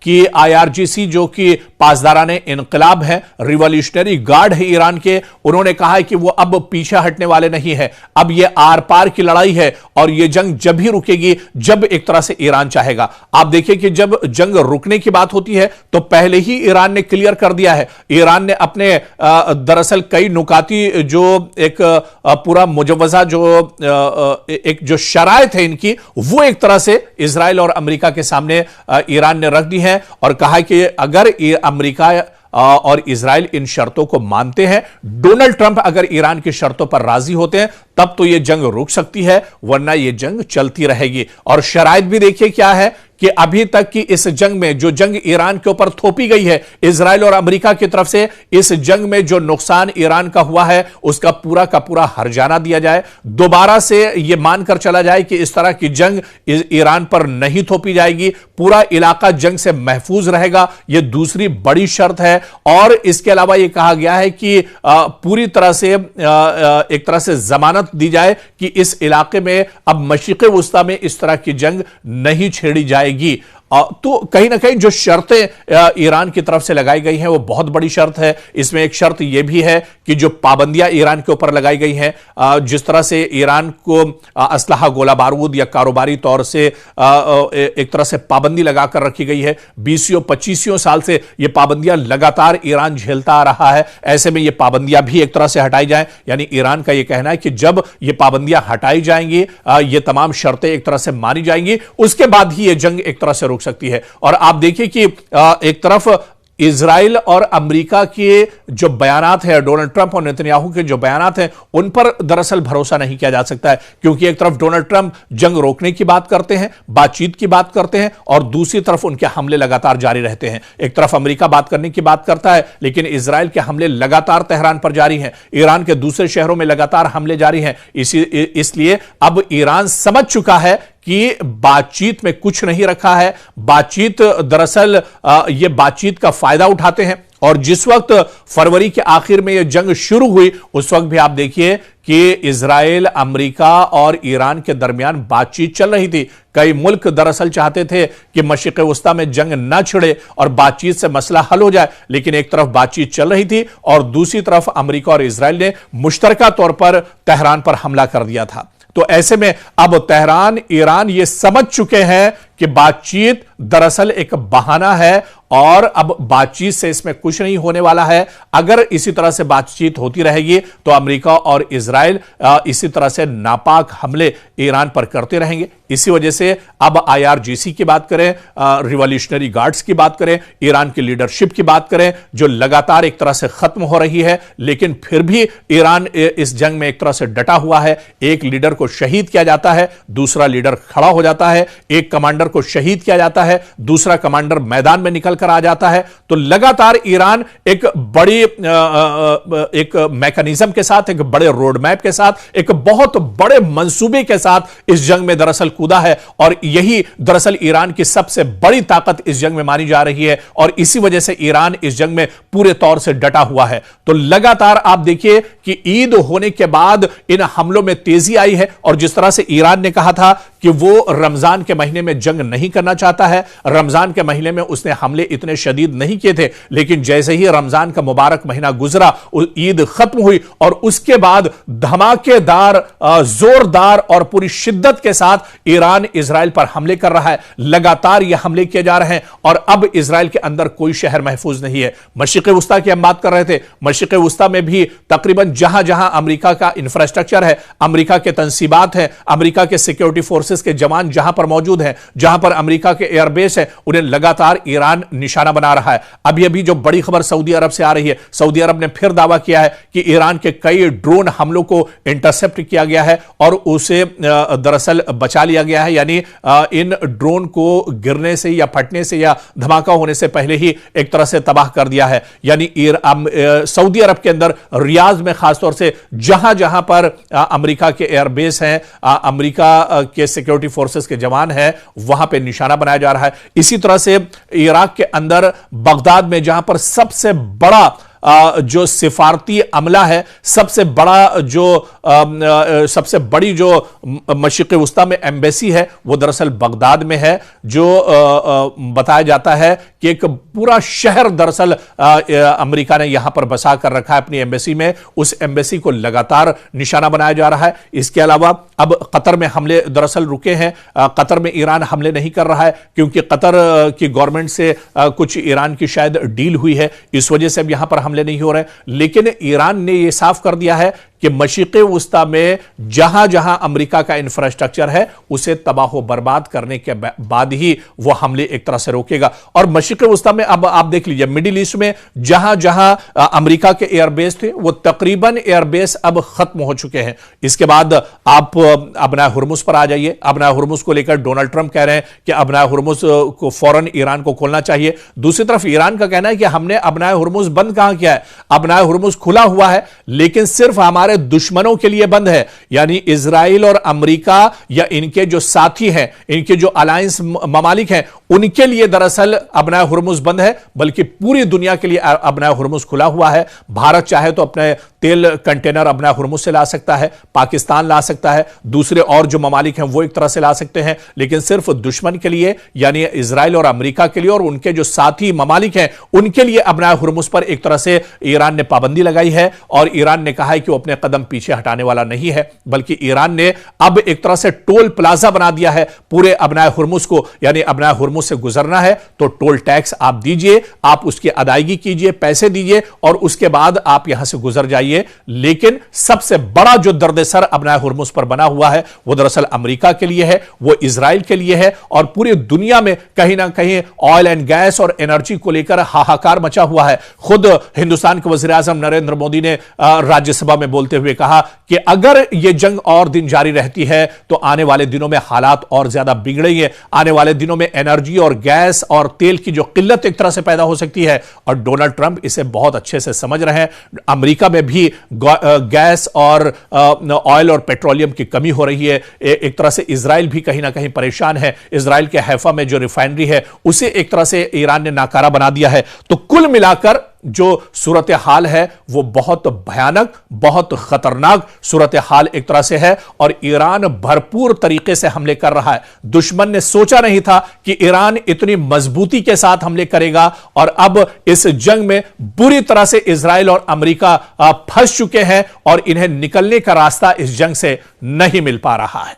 कि आईआरजीसी जो कि पासदाराने इनकलाब है, रिवॉल्यूशनरी गार्ड है ईरान के, उन्होंने कहा है कि वो अब पीछे हटने वाले नहीं है। अब ये आर पार की लड़ाई है और ये जंग जब ही रुकेगी जब एक तरह से ईरान चाहेगा। आप देखिए कि जब जंग रुकने की बात होती है तो पहले ही ईरान ने क्लियर कर दिया है। ईरान ने अपने दरअसल कई नुकाती जो एक पूरा मुजवजा जो एक जो शराइत है इनकी, वो एक तरह से इजराइल और अमेरिका के सामने ईरान ने रख दी है और कहा कि अगर अमेरिका और इजराइल इन शर्तों को मानते हैं, डोनाल्ड ट्रंप अगर ईरान की शर्तों पर राजी होते हैं, तब तो यह जंग रुक सकती है, वरना यह जंग चलती रहेगी। और शराइत भी देखिए क्या है कि अभी तक की इस जंग में जो जंग ईरान के ऊपर थोपी गई है इजराइल और अमेरिका की तरफ से, इस जंग में जो नुकसान ईरान का हुआ है उसका पूरा का पूरा हर्जाना दिया जाए। दोबारा से यह मानकर चला जाए कि इस तरह की जंग ईरान पर नहीं थोपी जाएगी, पूरा इलाका जंग से महफूज रहेगा, यह दूसरी बड़ी शर्त है। और इसके अलावा यह कहा गया है कि पूरी तरह से एक तरह से जमानत दी जाए कि इस इलाके में अब मशरिक़ वुस्ता में इस तरह की जंग नहीं छेड़ी जाएगी। तो कहीं ना कहीं जो शर्तें ईरान की तरफ से लगाई गई हैं वो बहुत बड़ी शर्त है। इसमें एक शर्त यह भी है कि जो पाबंदियां ईरान के ऊपर लगाई गई हैं, जिस तरह से ईरान को असलहा गोला बारूद या कारोबारी तौर से एक तरह से पाबंदी लगाकर रखी गई है, 20-25 साल से ये पाबंदियां लगातार ईरान झेलता आ रहा है। ऐसे में ये पाबंदियां भी एक तरह से हटाई जाएं, यानी ईरान का ये कहना है कि जब ये पाबंदियां हटाई जाएंगी, ये तमाम शर्तें एक तरह से मानी जाएंगी, उसके बाद ही ये जंग एक तरह से रुक सकती है। और आप देखिए कि एक तरफ इजराइल और अमेरिका के जो बयानात हैं, डोनाल्ड ट्रंप और नेतन्याहू के जो बयानात हैं, उन पर दरअसल भरोसा नहीं किया जा सकता है, क्योंकि एक तरफ डोनाल्ड ट्रंप जंग रोकने की बात करते हैं, बातचीत की बात करते हैं, और दूसरी तरफ उनके हमले लगातार जारी रहते हैं। एक तरफ अमेरिका बात करने की बात करता है, लेकिन इजराइल के हमले लगातार तेहरान पर जारी हैं, ईरान के दूसरे शहरों में लगातार हमले जारी हैं। इसलिए अब ईरान समझ चुका है कि बातचीत में कुछ नहीं रखा है। बातचीत दरअसल ये बातचीत का फायदा उठाते हैं, और जिस वक्त फरवरी के आखिर में यह जंग शुरू हुई, उस वक्त भी आप देखिए कि इजराइल, अमेरिका और ईरान के दरमियान बातचीत चल रही थी। कई मुल्क दरअसल चाहते थे कि मशरिक़ वुस्ता में जंग न छिड़े और बातचीत से मसला हल हो जाए, लेकिन एक तरफ बातचीत चल रही थी और दूसरी तरफ अमेरिका और इजराइल ने मुश्तरका तौर पर तेहरान पर हमला कर दिया था। तो ऐसे में अब तेहरान, ईरान ये समझ चुके हैं कि बातचीत दरअसल एक बहाना है और अब बातचीत से इसमें कुछ नहीं होने वाला है। अगर इसी तरह से बातचीत होती रहेगी तो अमेरिका और इजराइल इसी तरह से नापाक हमले ईरान पर करते रहेंगे। इसी वजह से अब आईआरजीसी की बात करें, रिवॉल्यूशनरी गार्ड्स की बात करें, ईरान की लीडरशिप की बात करें, जो लगातार एक तरह से खत्म हो रही है, लेकिन फिर भी ईरान इस जंग में एक तरह से डटा हुआ है। एक लीडर को शहीद किया जाता है, दूसरा लीडर खड़ा हो जाता है, एक कमांडर को शहीद किया जाता है, दूसरा कमांडर मैदान में निकल कर आ जाता है। तो लगातार ईरान एक बड़ी एक मैकेनिज्म के साथ, एक बड़े रोड मैप के साथ, एक बहुत बड़े मंसूबे के साथ इस जंग में दरअसल कूदा है, और यही दरअसल ईरान की सबसे बड़ी ताकत इस जंग में मानी जा रही है, और इसी वजह से ईरान इस जंग में पूरे तौर से डटा हुआ है। तो लगातार आप देखिए कि ईद होने के बाद इन हमलों में तेजी आई है, और जिस तरह से ईरान ने कहा था कि वो रमजान के महीने में जंग नहीं करना चाहता है, रमजान के महीने में उसने हमले इतने शदीद नहीं किए थे, लेकिन जैसे ही रमजान का मुबारक महीना गुजरा, ईद खत्म हुई और उसके बाद धमाकेदार, जोरदार और पूरी शिद्दत के साथ ईरान इजराइल पर हमले कर रहा है। लगातार यह हमले किए जा रहे हैं और अब इजराइल के अंदर कोई शहर महफूज नहीं है। मशरिक़ वुस्ता की हम बात कर रहे थे, मशरिक़ वुस्ता में भी तकरीबन जहां जहां अमेरिका का इंफ्रास्ट्रक्चर है, अमेरिका के तंसीबात हैं, अमेरिका के सिक्योरिटी फोर्सेस के जवान जहां पर मौजूद हैं, जहां पर अमेरिका के एयरबेस है, उन्हें लगातार ईरान निशाना बना रहा है। अभी अभी जो बड़ी खबर सऊदी अरब से आ रही है, सऊदी अरब ने फिर दावा किया है कि ईरान के कई ड्रोन हमलों को इंटरसेप्ट किया गया है और उसे दरअसल बचा लिया गया है, यानी इन ड्रोन को गिरने से या फटने से या धमाका होने से पहले ही एक तरह से तबाह कर दिया है। यानी सऊदी अरब के अंदर रियाद में खासतौर से जहां जहां पर अमेरिका के एयरबेस हैं, अमेरिका के सिक्योरिटी फोर्सेस के जवान हैं, वहां पे निशाना बनाया जा रहा है। इसी तरह से इराक के अंदर बगदाद में जहां पर सबसे बड़ा जो सिफारती अमला है, सबसे बड़ा जो सबसे बड़ी जो मशरिक़ वस्ता में एम्बेसी है वो दरअसल बगदाद में है, जो बताया जाता है कि एक पूरा शहर दरअसल अमेरिका ने यहां पर बसा कर रखा है अपनी एम्बेसी में। उस एम्बेसी को लगातार निशाना बनाया जा रहा है। इसके अलावा अब कतर में हमले दरअसल रुके हैं। कतर में ईरान हमले नहीं कर रहा है क्योंकि कतर की गवर्नमेंट से कुछ ईरान की शायद डील हुई है, इस वजह से अब यहां पर हमले नहीं हो रहे। लेकिन ईरान ने यह साफ कर दिया है कि मशरिक़ वस्ता में जहां जहां अमेरिका का इंफ्रास्ट्रक्चर है उसे तबाह बर्बाद करने के बाद ही वह हमले एक तरह से रोकेगा। और मशरिक़ वस्ता में अब आप देख लीजिए, मिडिल ईस्ट में जहां जहां अमेरिका के एयरबेस थे वो तकरीबन एयरबेस अब खत्म हो चुके हैं। इसके बाद आप अबना हुर्मुज़ पर आ जाइए। अबना हुर्मुज़ को लेकर डोनाल्ड ट्रंप कह रहे हैं कि अबना हुर्मुज़ को फौरन ईरान को खोलना चाहिए। दूसरी तरफ ईरान का कहना है कि हमने अबना हुर्मुज़ बंद कहां किया है, अबना हुर्मुज़ खुला हुआ है लेकिन सिर्फ हमारे दुश्मनों के लिए बंद है, यानी इजराइल और अमेरिका या इनके जो साथी हैं, इनके जो अलायंस ममालिक हैं, उनके लिए दरअसल अबना हुर्मुज़ बंद है, बल्कि पूरी दुनिया के लिए अबना हुर्मुज़ खुला हुआ है। भारत चाहे तो अपने तेल कंटेनर अबना हुर्मुज़ से ला सकता है, पाकिस्तान ला सकता है, दूसरे और जो ममालिक हैं वो एक तरह से ला सकते हैं, लेकिन सिर्फ दुश्मन के लिए यानी इजराइल और अमेरिका के लिए और उनके जो साथी ममालिक हैं उनके लिए अबना हुर्मुज़ पर एक तरह से ईरान ने पाबंदी लगाई है। और ईरान ने कहा है कि वो अपने कदम पीछे हटाने वाला नहीं है, बल्कि ईरान ने अब एक तरह से टोल प्लाजा बना दिया है पूरे अबना हुर्मुज़ को, यानी अबना हुर्मुज़ से गुजरना है तो टोल टैक्स आप दीजिए, आप उसकी अदायगी कीजिए, पैसे दीजिए और उसके बाद आप यहां से गुजर जाइए। लेकिन सबसे बड़ा जो दर्द-ए-सर अबना हुर्मुज़ पर बना हुआ है वो दरअसल अमेरिका के लिए है, वो इजराइल के लिए है और पूरी दुनिया में कहीं ना कहीं ऑयल एंड गैस और एनर्जी को लेकर हाहाकार मचा हुआ है। खुद हिंदुस्तान के वज़ीर आज़म नरेंद्र मोदी ने राज्यसभा में बोलते हुए कहा कि अगर यह जंग और दिन जारी रहती है तो आने वाले दिनों में हालात और ज्यादा बिगड़ेंगे, आने वाले दिनों में एनर्जी और गैस और तेल की जो किल्लत एक तरह से पैदा हो सकती है। और डोनाल्ड ट्रंप इसे बहुत अच्छे से समझ रहे हैं। अमेरिका में भी गैस और ऑयल और पेट्रोलियम की कमी हो रही है। एक तरह से इजराइल भी कहीं ना कहीं परेशान है। इजराइल के हैफा में जो रिफाइनरी है उसे एक तरह से ईरान ने नाकारा बना दिया है। तो कुल मिलाकर जो सूरत हाल है वो बहुत भयानक, बहुत खतरनाक सूरत हाल एक तरह से है और ईरान भरपूर तरीके से हमले कर रहा है। दुश्मन ने सोचा नहीं था कि ईरान इतनी मजबूती के साथ हमले करेगा और अब इस जंग में बुरी तरह से इजराइल और अमेरिका फंस चुके हैं और इन्हें निकलने का रास्ता इस जंग से नहीं मिल पा रहा है।